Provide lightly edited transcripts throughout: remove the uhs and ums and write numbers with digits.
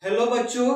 Hello बच्चों,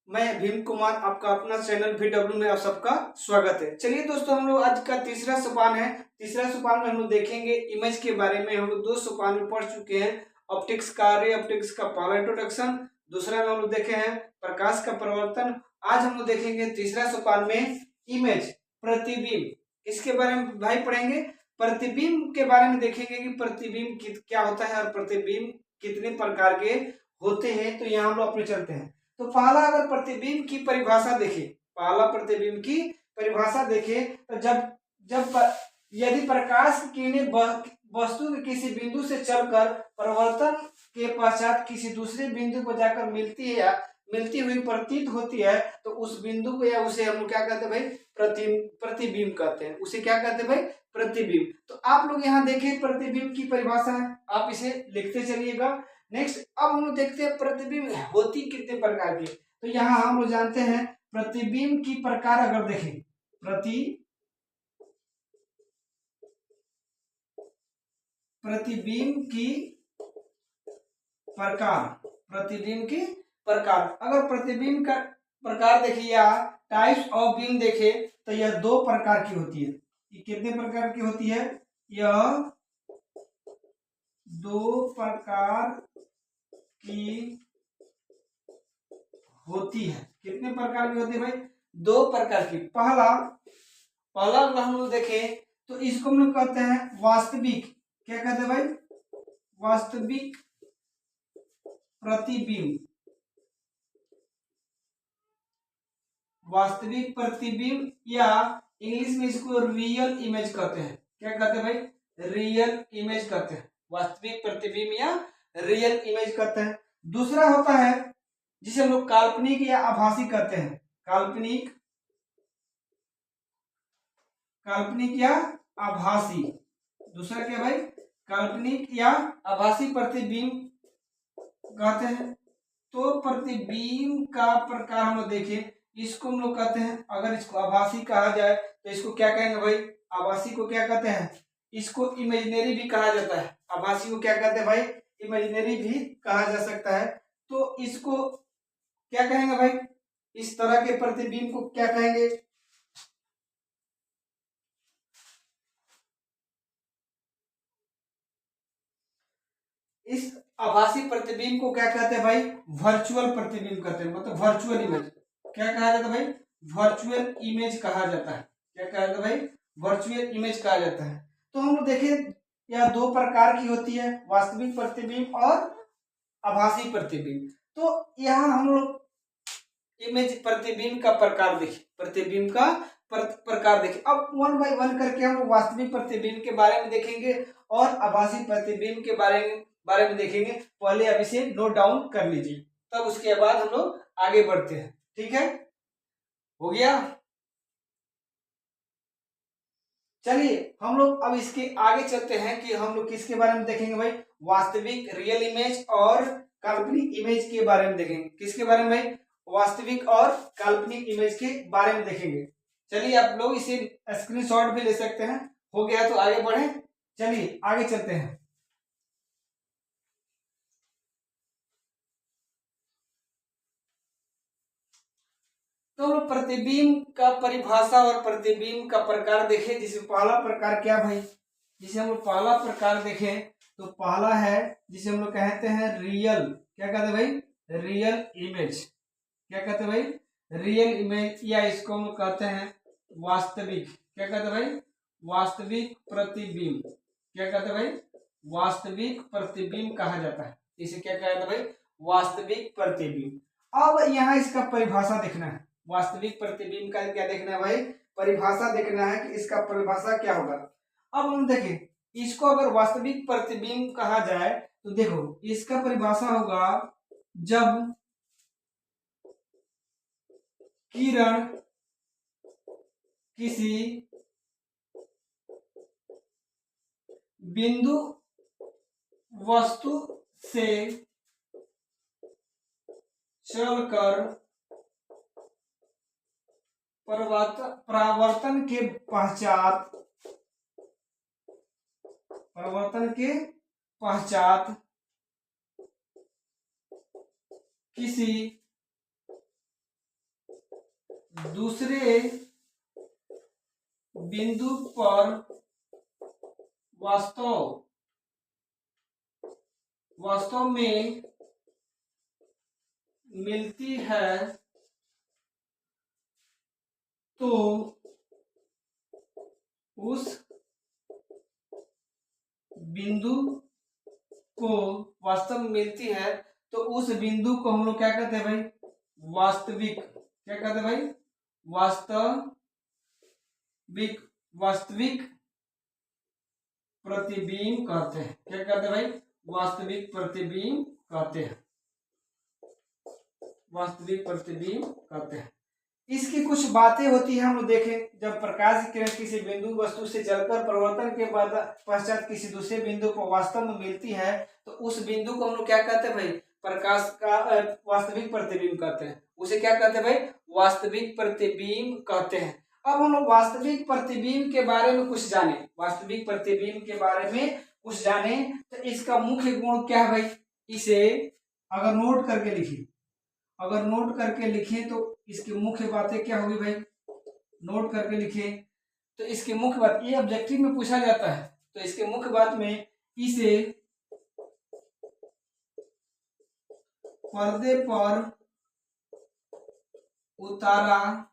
मैं भीम कुमार आपका अपना चैनल VW में आप सबका स्वागत है। चलिए दोस्तों, हम लोग आज का तीसरा सोपान है। तीसरा सोपान में हम लोग देखेंगे इमेज के बारे में। हम लोग दो सोपान में पढ़ चुके हैं, ऑप्टिक्स का, रे ऑप्टिक्स का पहला इंट्रोडक्शन। दूसरा में हम लोग देखे हैं प्रकाश का परिवर्तन। आज हम लोग देखेंगे तीसरा सोपान में इमेज, प्रतिबिंब। इसके बारे में भाई पढ़ेंगे। प्रतिबिंब के बारे में देखेंगे कि प्रतिबिंब क्या होता है और प्रतिबिंब कितने प्रकार के होते हैं। तो यहाँ हम लोग अपने चलते हैं। तो पहला अगर प्रतिबिंब की परिभाषा देखें, पहला प्रतिबिंब की परिभाषा देखें तो जब जब यदि प्रकाश की किरणें वस्तु के किसी बिंदु से चलकर परिवर्तन के पश्चात किसी दूसरे बिंदु पर जाकर मिलती है या मिलती हुई प्रतीत होती है, तो उस बिंदु को या उसे हम लोग क्या कहते हैं भाई, प्रतिबिंब कहते हैं। उसे क्या कहते हैं भाई, प्रतिबिंब। तो आप लोग यहाँ देखिए प्रतिबिंब की परिभाषा है, आप इसे लिखते चलिएगा। नेक्स्ट अब हम लोग देखते हैं प्रतिबिंब होती कितने प्रकार की। तो यहाँ हम लोग जानते हैं प्रतिबिंब की प्रकार अगर देखें, प्रतिबिंब की प्रकार, प्रतिबिंब की प्रकार, अगर प्रतिबिंब का प्रकार देखिए या टाइप्स ऑफ बीम देखे तो यह दो प्रकार की होती है। ये कितने प्रकार की होती है? यह दो प्रकार की होती है। कितने प्रकार की होती है भाई? दो प्रकार की। पहला अगर हम लोग देखें तो इसको हम लोग कहते हैं वास्तविक। क्या कहते हैं भाई? वास्तविक प्रतिबिंब। वास्तविक प्रतिबिंब या इंग्लिश में इसको रियल इमेज कहते हैं। क्या कहते हैं भाई? रियल इमेज कहते हैं। वास्तविक प्रतिबिंब या रियल इमेज कहते हैं। दूसरा होता है जिसे हम लोग काल्पनिक या आभासी कहते हैं। काल्पनिक या आभासी। दूसरा क्या भाई? काल्पनिक या आभासी प्रतिबिंब कहते हैं। तो प्रतिबिंब का प्रकार हम लोग देखें, इसको हम लोग कहते हैं, अगर इसको आभासी कहा जाए तो इसको क्या कहेंगे भाई? आभासी को क्या कहते हैं? इसको इमेजिनरी भी कहा जाता है। आभासी को क्या कहते हैं भाई? इमेजिनरी भी कहा जा सकता है। तो इसको क्या कहेंगे भाई? इस तरह के प्रतिबिंब को क्या कहेंगे? इस आभासी प्रतिबिंब को क्या कहते हैं भाई? वर्चुअल प्रतिबिंब कहते हैं, मतलब वर्चुअल इमेज। क्या कहा जाता है भाई? वर्चुअल इमेज कहा जाता है। क्या कहा जाता है भाई? वर्चुअल इमेज कहा जाता है। तो हम लोग देखें यह दो प्रकार की होती है, वास्तविक प्रतिबिंब और आभासी प्रतिबिंब। तो यहाँ हम लोग इमेज प्रतिबिंब का प्रकार देखें, प्रतिबिंब का प्रकार देखें। अब वन बाय वन करके हम लोग वास्तविक प्रतिबिंब के बारे में देखेंगे और आभासी प्रतिबिंब के बारे में देखेंगे। पहले अब इसे नोट डाउन कर लीजिए, तब उसके बाद हम लोग आगे बढ़ते हैं। ठीक है, हो गया। चलिए हम लोग अब इसके आगे चलते हैं कि हम लोग किसके बारे में देखेंगे भाई? वास्तविक रियल इमेज और काल्पनिक इमेज के बारे में देखेंगे। किसके बारे में भाई? वास्तविक और काल्पनिक इमेज के बारे में देखेंगे। चलिए आप लोग इसे स्क्रीनशॉट भी ले सकते हैं। हो गया तो आगे बढ़े। चलिए आगे चलते हैं। तो हम प्रतिबिंब का परिभाषा और प्रतिबिंब का प्रकार देखें। जिसे पहला प्रकार क्या भाई? जिसे हम लोग पहला प्रकार देखें तो पहला है जिसे हम लोग कहते हैं रियल। क्या कहते हैं भाई? Real image. क्या कहते हैं भाई? रियल इमेज, या इसको हम लोग कहते हैं वास्तविक। क्या कहते हैं भाई? वास्तविक प्रतिबिंब। क्या कहते हैं भाई? वास्तविक प्रतिबिंब कहा जाता है। इसे क्या कहा जाता है भाई? वास्तविक प्रतिबिंब। अब यहाँ इसका परिभाषा देखना है। वास्तविक प्रतिबिंब का क्या देखना है भाई? परिभाषा देखना है कि इसका परिभाषा क्या होगा। अब हम देखें, इसको अगर वास्तविक प्रतिबिंब कहा जाए तो देखो इसका परिभाषा होगा जब किरण किसी बिंदु वस्तु से चलकर परावर्तन के पश्चात किसी दूसरे बिंदु पर वास्तव में मिलती है तो उस बिंदु को वास्तव में मिलती है तो उस बिंदु को हम लोग क्या कहते हैं भाई? वास्तविक। क्या कहते हैं भाई? वास्तविक प्रतिबिंब कहते हैं। क्या कहते हैं भाई? वास्तविक प्रतिबिंब कहते हैं। वास्तविक प्रतिबिंब कहते हैं। इसकी कुछ बातें होती है, हम लोग देखें। जब प्रकाश की किरण किसी बिंदु वस्तु से चलकर परिवर्तन के बाद पश्चात किसी दूसरे बिंदु पर वास्तव में मिलती है तो उस बिंदु को हम लोग क्या कहते हैं भाई? प्रकाश का वास्तविक प्रतिबिंब कहते हैं। उसे क्या कहते हैं भाई? वास्तविक प्रतिबिंब कहते हैं। अब हम लोग वास्तविक प्रतिबिंब के बारे में कुछ जाने। वास्तविक प्रतिबिंब के बारे में कुछ जाने तो इसका मुख्य गुण क्या है भाई? इसे अगर नोट करके लिखें तो इसकी मुख्य बातें क्या होगी भाई? नोट करके लिखें तो इसकी मुख्य बात, ये ऑब्जेक्टिव में पूछा जाता है, तो इसके मुख्य बात में इसे पर्दे पर उतारा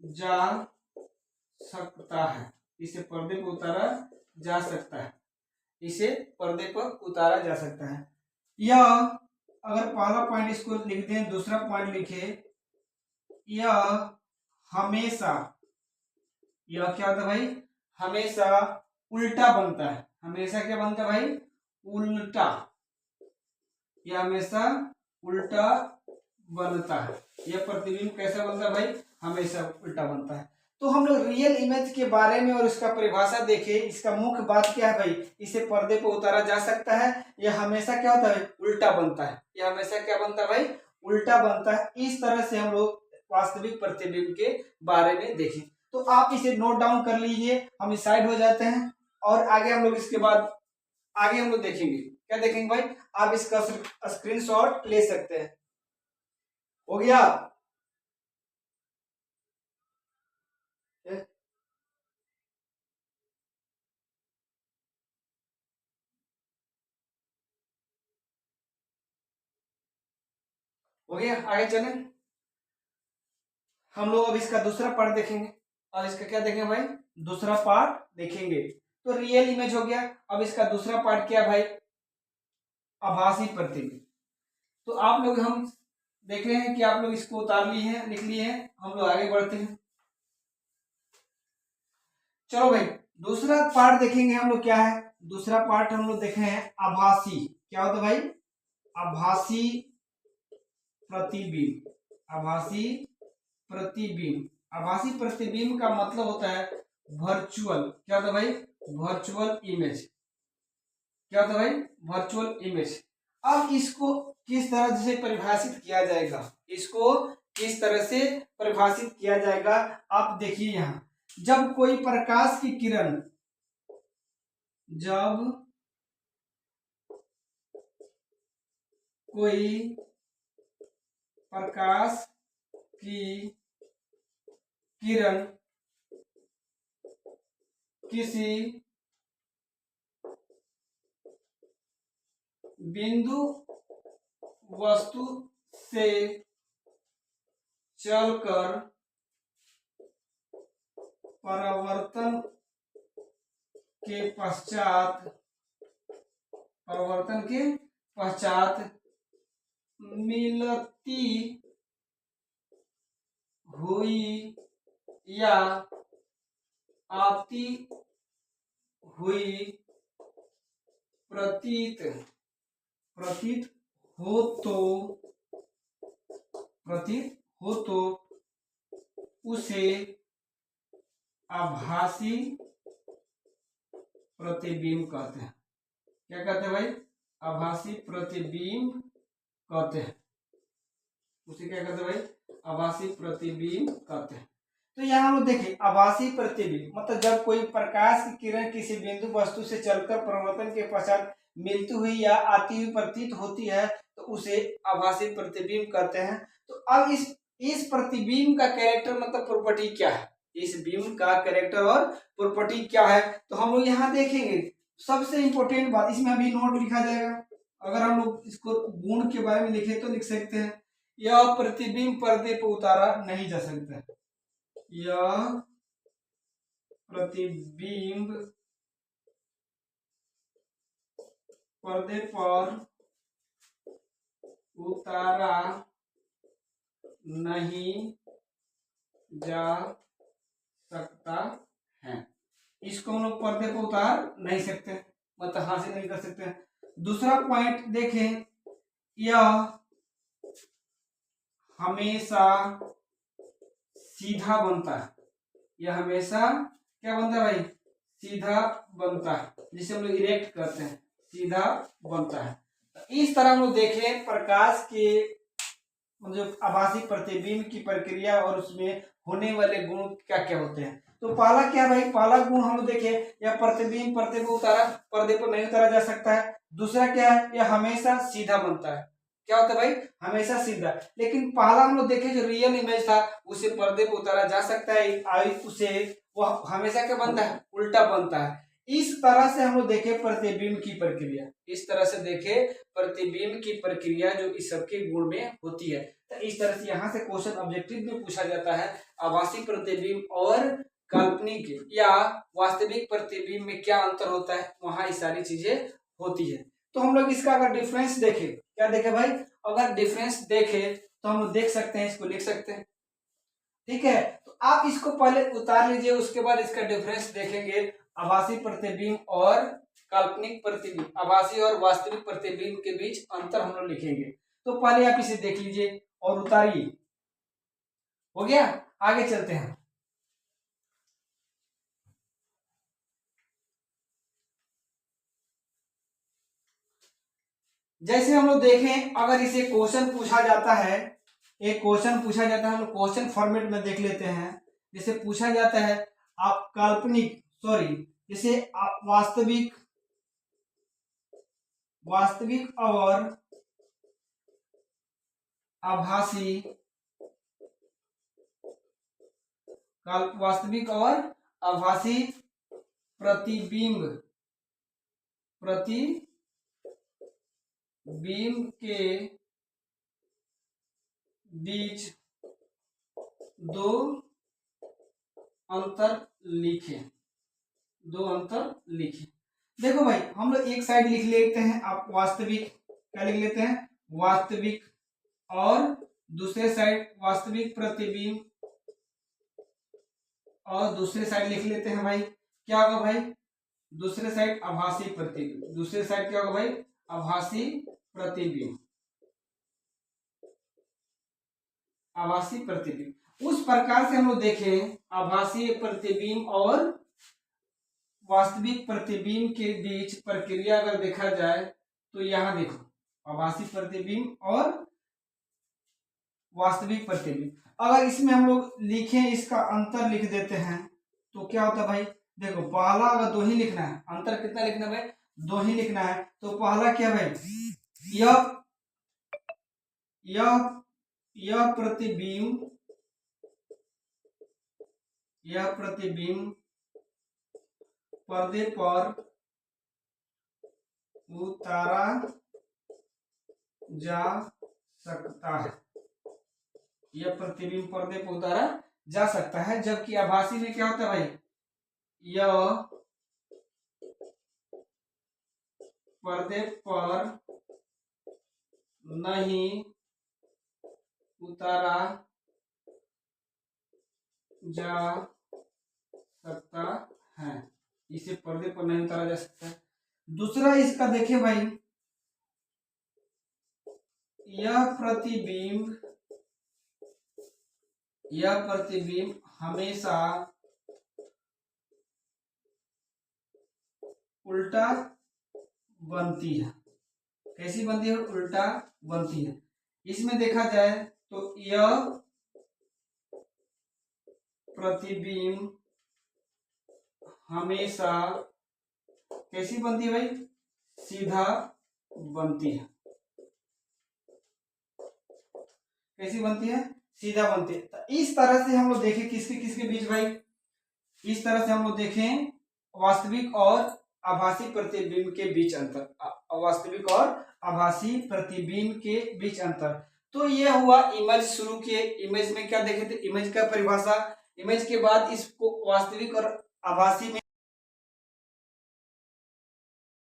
जा सकता है। इसे पर्दे पर उतारा जा सकता है। इसे पर्दे पर उतारा जा सकता है। यह अगर पहला पॉइंट इसको लिख दें, दूसरा पॉइंट लिखे, यह हमेशा, यह क्या होता है भाई? हमेशा उल्टा बनता है। हमेशा क्या बनता है भाई? उल्टा। यह हमेशा उल्टा बनता है। यह प्रतिबिंब कैसा बनता है भाई? हमेशा उल्टा बनता है। तो हम लोग रियल इमेज के बारे में और इसका परिभाषा देखें। इसका मुख्य बात क्या है भाई? इसे पर्दे पर उतारा जा सकता है। यह हमेशा क्या होता है? उल्टा बनता है। यह हमेशा क्या बनता है भाई? उल्टा बनता है। इस तरह से हम लोग वास्तविक प्रतिबिंब के बारे में देखें। तो आप इसे नोट डाउन कर लीजिए। हम इस साइड हो जाते हैं और आगे हम लोग इसके बाद आगे हम लोग देखेंगे। क्या देखेंगे भाई? आप इसका स्क्रीनशॉट ले सकते हैं। हो गया? हो गया? आगे चलें। हम लोग अब इसका दूसरा पार्ट देखेंगे। और इसका क्या देखेंगे भाई? दूसरा पार्ट देखेंगे। तो रियल इमेज हो गया। अब इसका दूसरा पार्ट क्या भाई? आभासी प्रतिबिंब। तो आप लोग, हम देख रहे हैं कि आप लोग इसको उतार लिए हैं, लिख लिए हैं। हम लोग आगे बढ़ते हैं। चलो भाई, दूसरा पार्ट देखेंगे हम लोग। क्या है दूसरा पार्ट? हम लोग देखे हैं आभासी। क्या होता है भाई? आभासी प्रतिबिंब। आभासी प्रतिबिंब। आभासी प्रतिबिंब का मतलब होता है वर्चुअल। क्या होता है भाई? Virtual image. क्या होता है भाई? Virtual image. अब इसको किस तरह से परिभाषित किया जाएगा? इसको किस तरह से परिभाषित किया जाएगा? आप देखिए यहां, जब कोई प्रकाश की किरण, जब कोई प्रकाश की किरण किसी बिंदु वस्तु से चलकर परावर्तन के पश्चात मिलती हुई या आती हुई प्रतीत हो तो उसे आभासी प्रतिबिंब कहते हैं। क्या कहते हैं भाई? आभासी प्रतिबिंब कहते हैं। उसे क्या कहते हैं भाई? आभासी प्रतिबिंब कहते हैं। तो यहाँ हम देखें, आभासी प्रतिबिंब मतलब जब कोई प्रकाश की किरण किसी बिंदु वस्तु से चलकर परिवर्तन के पश्चात मिलती हुई या आती हुई प्रतीत होती है तो उसे आभासी प्रतिबिंब कहते हैं। तो अब इस प्रतिबिंब का कैरेक्टर मतलब प्रॉपर्टी क्या है, इस बिंब का कैरेक्टर और प्रॉपर्टी क्या है, तो हम लोग यहाँ देखेंगे। सबसे इंपॉर्टेंट बात, इसमें अभी नोट लिखा जाएगा। अगर हम लोग इसको गुण के बारे में लिखे तो लिख सकते हैं, यह प्रतिबिंब पर्दे पर उतारा नहीं जा सकता है, यह प्रतिबिंब पर्दे पर उतारा नहीं जा सकता है। इसको हम लोग पर्दे पर उतार नहीं सकते, मतलब हासिल नहीं कर सकते। दूसरा पॉइंट देखें, यह हमेशा सीधा बनता है, यह हमेशा क्या बनता है भाई, सीधा बनता है, जिसे हम लोग इरेक्ट करते हैं, सीधा बनता है। इस तरह हम लोग देखें प्रकाश के जो आभासी प्रतिबिंब की प्रक्रिया और उसमें होने वाले गुण क्या क्या होते हैं। तो पहला क्या भाई, पहला गुण हम लोग देखें, यह प्रतिबिंब पर्दे पर उतारा, पर्दे पर नहीं उतारा जा सकता है। दूसरा क्या है, यह हमेशा सीधा बनता है, क्या होता है भाई, हमेशा सीधा। लेकिन पहला हम लोग देखें जो रियल इमेज था उसे पर्दे पर उतारा जा सकता है, उसे वह हमेशा क्या बनता है, उल्टा बनता है। इस तरह से हम लोग देखें प्रतिबिंब की प्रक्रिया, इस तरह से देखें प्रतिबिंब की प्रक्रिया जो इस सबके गुण में होती है। तो इस तरह से यहाँ से क्वेश्चन ऑब्जेक्टिव में पूछा जाता है, आभासी प्रतिबिंब और काल्पनिक या वास्तविक प्रतिबिंब में क्या अंतर होता है, वहां ये सारी चीजें होती है। तो हम लोग इसका अगर डिफरेंस देखें, क्या देखें भाई, अगर डिफरेंस देखें तो हम लोग देख सकते हैं, इसको लिख सकते हैं, ठीक है। तो आप इसको पहले उतार लीजिए, उसके बाद इसका डिफरेंस देखेंगे, आभासी प्रतिबिंब और काल्पनिक प्रतिबिंब, आभासी और वास्तविक प्रतिबिंब के बीच अंतर हम लोग लिखेंगे। तो पहले आप इसे देख लीजिए और उतारिए, हो गया। आगे चलते हैं। जैसे हम लोग देखें, अगर इसे क्वेश्चन पूछा जाता है, एक क्वेश्चन पूछा जाता है, हम लोग क्वेश्चन फॉर्मेट में देख लेते हैं। जैसे पूछा जाता है आप काल्पनिक, सॉरी, जैसे आप वास्तविक, वास्तविक और आभासी, वास्तविक और आभासी प्रतिबिंब, प्रतिबिंब के बीच दो अंतर लिखे, दो अंतर लिखे। देखो भाई, हम लोग एक साइड लिख लेते हैं, आप वास्तविक, क्या लिख लेते हैं, वास्तविक, और दूसरे साइड वास्तविक प्रतिबिंब, और दूसरे साइड लिख लेते हैं भाई, क्या होगा भाई, दूसरे साइड आभासी प्रतिबिंब, दूसरे साइड क्या होगा भाई, आभासी प्रतिबिंब, आभासी प्रतिबिंब। उस प्रकार से हम लोग देखें आभासी प्रतिबिंब और वास्तविक प्रतिबिंब के बीच प्रक्रिया अगर देखा जाए तो यहां देखो आभासी प्रतिबिंब और वास्तविक प्रतिबिंब, अगर इसमें हम लोग लिखें, इसका अंतर लिख देते हैं तो क्या होता है भाई, देखो पहला अगर दो ही लिखना है, अंतर कितना लिखना है भाई, दो ही लिखना है। तो पहला क्या भाई, यह यह यह प्रतिबिंब, यह प्रतिबिंब पर्दे पर उतारा जा सकता है, यह प्रतिबिंब पर्दे पर उतारा जा सकता है। जबकि आभासी में क्या होता है भाई, यह पर्दे पर नहीं उतारा जा सकता है, इसे पर्दे पर नहीं उतारा जा सकता है। दूसरा इसका देखें भाई, यह प्रतिबिंब, यह प्रतिबिंब हमेशा उल्टा बनती है, कैसी बनती है, उल्टा बनती है। इसमें देखा जाए तो यह प्रतिबिंब हमेशा कैसी बनती है भाई, सीधा बनती है, कैसी बनती है, सीधा बनते। तो इस तरह से हम लोग देखें किसके किसके बीच भाई, इस तरह से हम लोग देखें वास्तविक और आभासी प्रतिबिंब के बीच अंतर, वास्तविक और आभासी प्रतिबिंब के बीच अंतर। तो ये हुआ इमेज शुरू किए, इमेज में क्या देखे थे, इमेज का परिभाषा, इमेज के बाद इसको वास्तविक और आभासी में